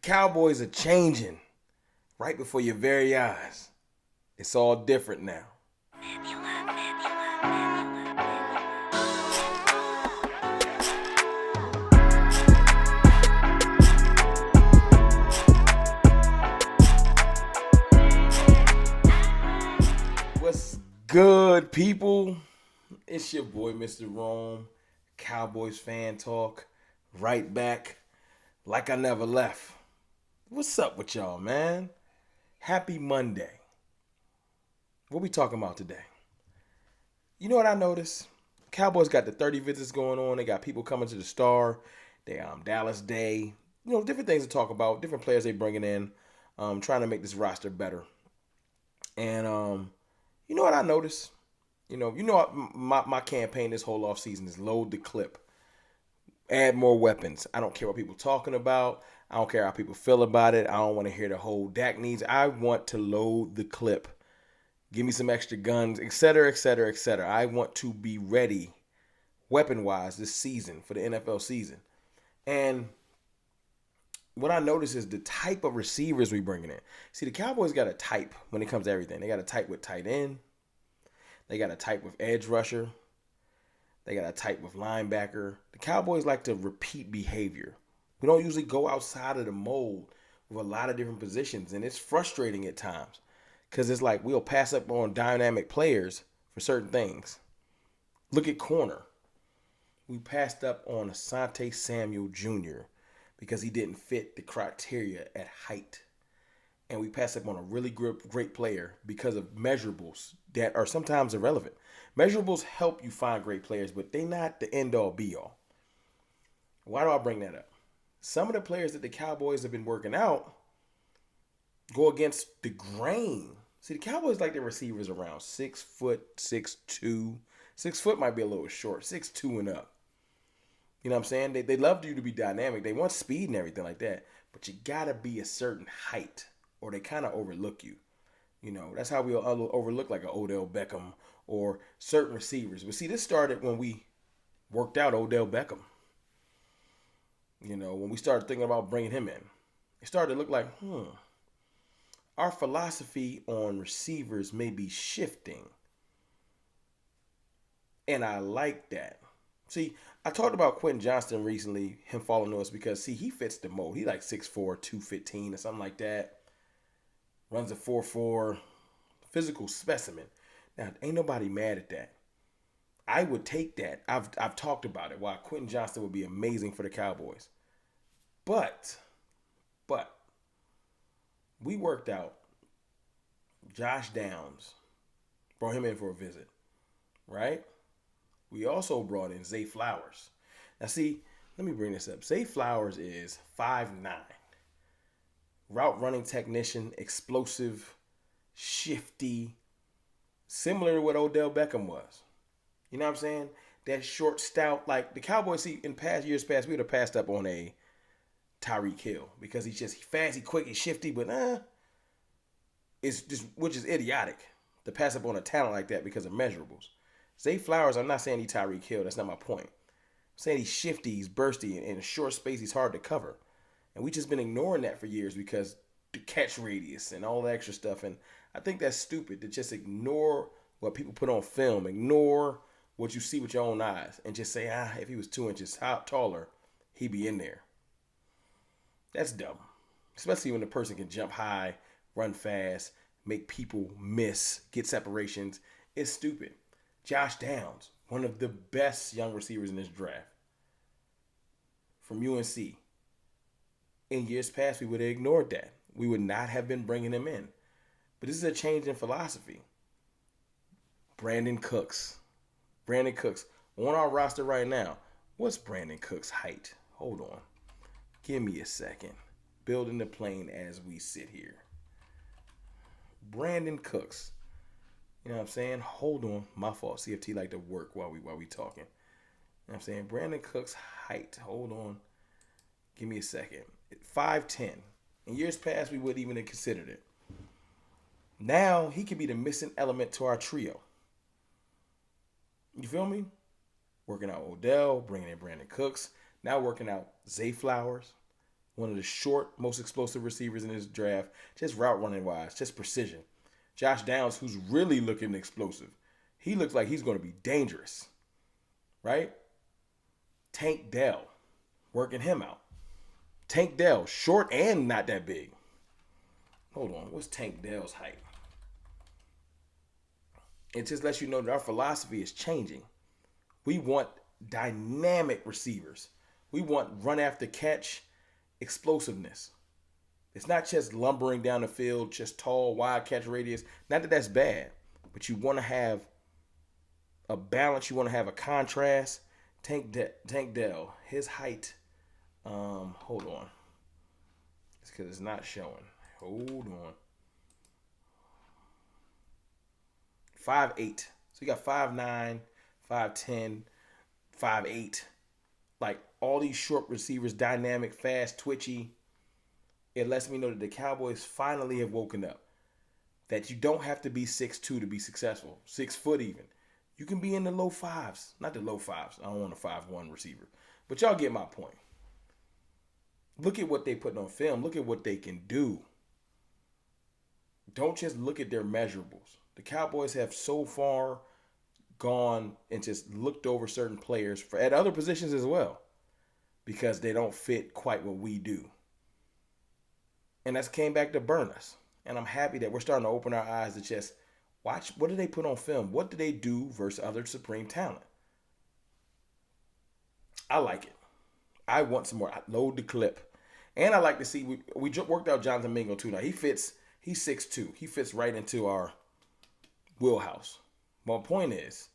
Cowboys are changing right before your very eyes. It's all different now. What's good, people? It's your boy, Mr. Rome, Cowboys fan talk, right back like I never left. What's up with y'all, man? Happy Monday. What we talking about today? You know what I noticed? Cowboys got the 30 visits going on. They got people coming to the Star. They Dallas Day. Different things to talk about. Different players they bringing in. Trying to make this roster better. And you know what I noticed? My campaign this whole offseason is load the clip. Add more weapons. I don't care what people talking about. I don't care how people feel about it. I don't want to hear the whole Dak needs. I want to load the clip. Give me some extra guns, etc., etc., etc. I want to be ready weapon-wise this season for the NFL season. And what I notice is the type of receivers we bringing in. See, the Cowboys got a type when it comes to everything. They got a type with tight end. They got a type with edge rusher. They got a type with linebacker. The Cowboys like to repeat behavior. We don't usually go outside of the mold with a lot of different positions, and it's frustrating at times because it's like we'll pass up on dynamic players for certain things. Look at corner. We passed up on Asante Samuel Jr. because he didn't fit the criteria at height. And we passed up on a really great player because of measurables that are sometimes irrelevant. Measurables help you find great players, but they're not the end-all, be-all. Why do I bring that up? Some of the players that the Cowboys have been working out go against the grain. See, the Cowboys like their receivers around 6 foot, 6'2". 6 foot might be a little short, 6'2" and up. You know what I'm saying? They love you to be dynamic. They want speed and everything like that. But you got to be a certain height or they kind of overlook you. That's how we overlook like an Odell Beckham or certain receivers. But see, this started when we worked out Odell Beckham. When we started thinking about bringing him in. It started to look like, our philosophy on receivers may be shifting. And I like that. See, I talked about Quentin Johnston recently, him falling to us because, see, he fits the mold. He like 6'4", 215 or something like that. Runs a 4.4, physical specimen. Now, ain't nobody mad at that. I would take that. I've talked about it. Why Quentin Johnston would be amazing for the Cowboys. But we worked out Josh Downs, brought him in for a visit, right? We also brought in Zay Flowers. Now, see, let me bring this up. Zay Flowers is 5'9". Route running technician, explosive, shifty, similar to what Odell Beckham was. You know what I'm saying? That short, stout, like the Cowboys, see, in years past, we would have passed up on a Tyreek Hill because he's just fast, he's quick, he's shifty, but it's just, which is idiotic to pass up on a talent like that because of measurables. Zay Flowers, I'm not saying he's Tyreek Hill. That's not my point. I'm saying he's shifty, he's bursty, and in a short space, he's hard to cover. And we just been ignoring that for years because the catch radius and all the extra stuff. And I think that's stupid to just ignore what people put on film, ignore what you see with your own eyes, and just say, if he was 2 inches taller, he'd be in there. That's dumb. Especially when the person can jump high, run fast, make people miss, get separations. It's stupid. Josh Downs, one of the best young receivers in this draft from UNC. In years past, we would have ignored that. We would not have been bringing him in. But this is a change in philosophy. Brandon Cooks. On our roster right now. What's Brandon Cooks' height? Hold on. Give me a second. Building the plane as we sit here. Brandon Cooks. You know what I'm saying? Hold on. My fault. CFT like to work while we talking. You know what I'm saying? Brandon Cooks' height. Hold on. Give me a second. 5'10". In years past, we wouldn't even have considered it. Now, he could be the missing element to our trio. You feel me? Working out Odell, bringing in Brandon Cooks. Now working out Zay Flowers. One of the short, most explosive receivers in this draft, just route running wise, just precision. Josh Downs, who's really looking explosive. He looks like he's going to be dangerous, right? Tank Dell, working him out. Tank Dell, short and not that big. Hold on, what's Tank Dell's height? It just lets you know that our philosophy is changing. We want dynamic receivers. We want run after catch explosiveness. It's not just lumbering down the field, just tall, wide catch radius. Not that that's bad, but you want to have a balance. You want to have a contrast. Tank Dell, his height. Hold on. It's because it's not showing. Hold on. 5'8". So you got 5'9", 5'10", 5'8". Like all these short receivers, dynamic, fast, twitchy. It lets me know that the Cowboys finally have woken up. That you don't have to be 6'2" to be successful. 6 foot even. You can be in the low fives. Not the low fives. I don't want a 5'1" receiver. But y'all get my point. Look at what they put on film. Look at what they can do. Don't just look at their measurables. The Cowboys have so far gone and just looked over certain players at other positions as well because they don't fit quite what we do. And that's came back to burn us. And I'm happy that we're starting to open our eyes to just watch what do they put on film? What do they do versus other supreme talent? I like it. I want some more. I load the clip. And I like to see, we worked out Jonathan Mingo too. Now he's 6'2". He fits right into our wheelhouse. My point is,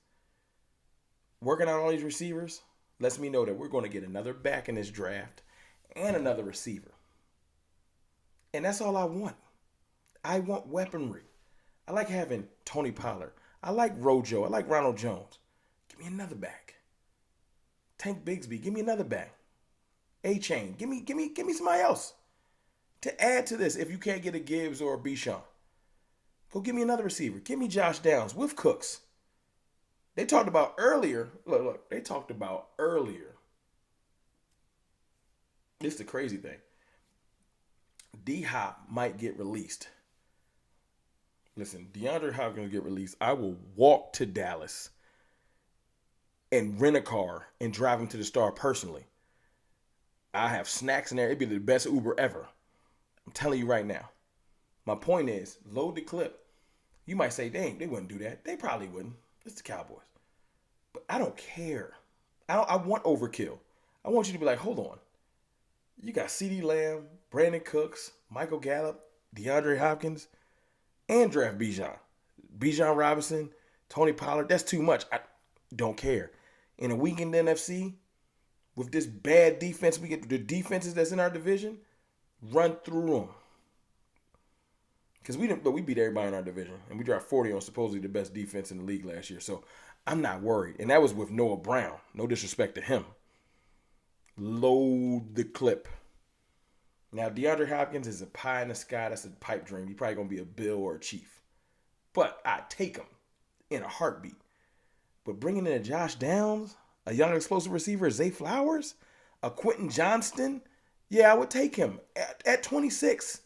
working on all these receivers lets me know that we're going to get another back in this draft and another receiver. And that's all I want. I want weaponry. I like having Tony Pollard. I like Rojo. I like Ronald Jones. Give me another back. Tank Bigsby. Give me another back. A-Chain. Give me somebody else to add to this. If you can't get a Gibbs or a Bichon, go give me another receiver. Give me Josh Downs with Cooks. They talked about earlier. Look. They talked about earlier. This is the crazy thing. D-Hop might get released. Listen, DeAndre Hopkins get released. I will walk to Dallas and rent a car and drive him to the Star personally. I have snacks in there. It'd be the best Uber ever. I'm telling you right now. My point is, load the clip. You might say, dang, they wouldn't do that. They probably wouldn't. It's the Cowboys. But I don't care. I want overkill. I want you to be like, hold on. You got CeeDee Lamb, Brandon Cooks, Michael Gallup, DeAndre Hopkins, and draft Bijan. Bijan Robinson, Tony Pollard. That's too much. I don't care. In a weakened NFC, with this bad defense, we get the defenses that's in our division, run through them. Because we beat everybody in our division, and we dropped 40 on supposedly the best defense in the league last year. So I'm not worried. And that was with Noah Brown. No disrespect to him. Load the clip. Now, DeAndre Hopkins is a pie in the sky. That's a pipe dream. He's probably going to be a Bill or a Chief. But I take him in a heartbeat. But bringing in a Josh Downs, a young explosive receiver, Zay Flowers, a Quentin Johnston, yeah, I would take him at 26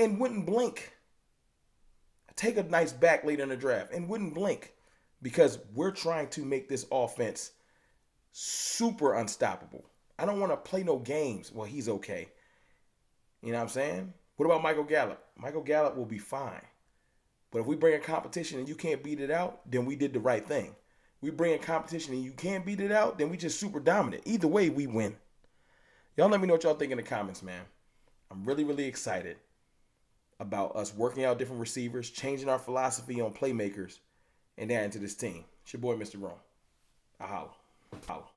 and wouldn't blink. Take a nice back later in the draft and wouldn't blink because we're trying to make this offense super unstoppable. I don't want to play no games. Well, he's okay. You know what I'm saying? What about Michael Gallup? Michael Gallup will be fine. But if we bring a competition and you can't beat it out, then we did the right thing. We bring a competition and you can't beat it out, then we just super dominant. Either way, we win. Y'all let me know what y'all think in the comments, man. I'm really, really excited about us working out different receivers, changing our philosophy on playmakers, and adding to this team. It's your boy, Mr. Rome. I holla.